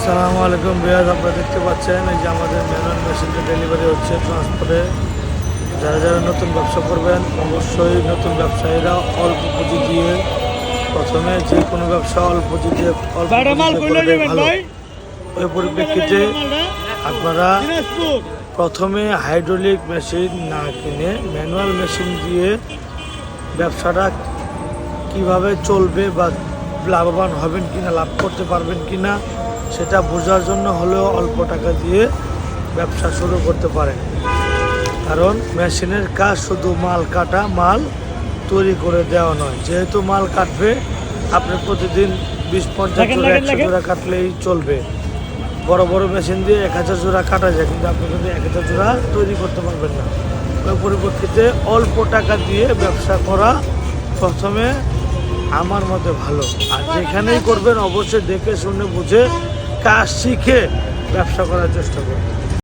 আসসালামু আলাইকুম বিয়াজ, আপনারা দেখতে পাচ্ছেন এই যে আমাদের ম্যানুয়াল মেশিনটা ডেলিভারি হচ্ছে ট্রান্সপোর্টে। যারা যারা নতুন ব্যবসা করবেন অবশ্যই নতুন ব্যবসায়ীরা অল্প পুঁজি দিয়ে প্রথমে যে কোনো ব্যবসা অল্প পুঁজি দিয়ে ভালো। ওই পরিপ্রেক্ষিতে আপনারা প্রথমে হাইড্রোলিক মেশিন না কিনে ম্যানুয়াল মেশিন দিয়ে ব্যবসাটা কিভাবে চলবে বা লাভবান হবেন কিনা, লাভ করতে পারবেন কিনা সেটা বোঝার জন্য হলেও অল্প টাকা দিয়ে ব্যবসা শুরু করতে পারেন। কারণ মেশিনের কাজ শুধু মাল কাটা, মাল তৈরি করে দেওয়া নয়। যেহেতু মাল কাটবে, আপনি প্রতিদিন 20-50 জোড়া 100 জোড়া কাটলেই চলবে। বড় বড় মেশিন দিয়ে 1000 জোড়া কাটা যায়, কিন্তু আপনি কিন্তু 1000 জোড়া তৈরি করতে পারবেন না। ওই পরিপ্রেক্ষিতে অল্প টাকা দিয়ে ব্যবসা করা প্রথমে আমার মতে ভালো। আর যেখানেই করবেন অবশ্যই দেখে শুনে বুঝে কাজ শিখে ব্যবসা করার চেষ্টা করবেন।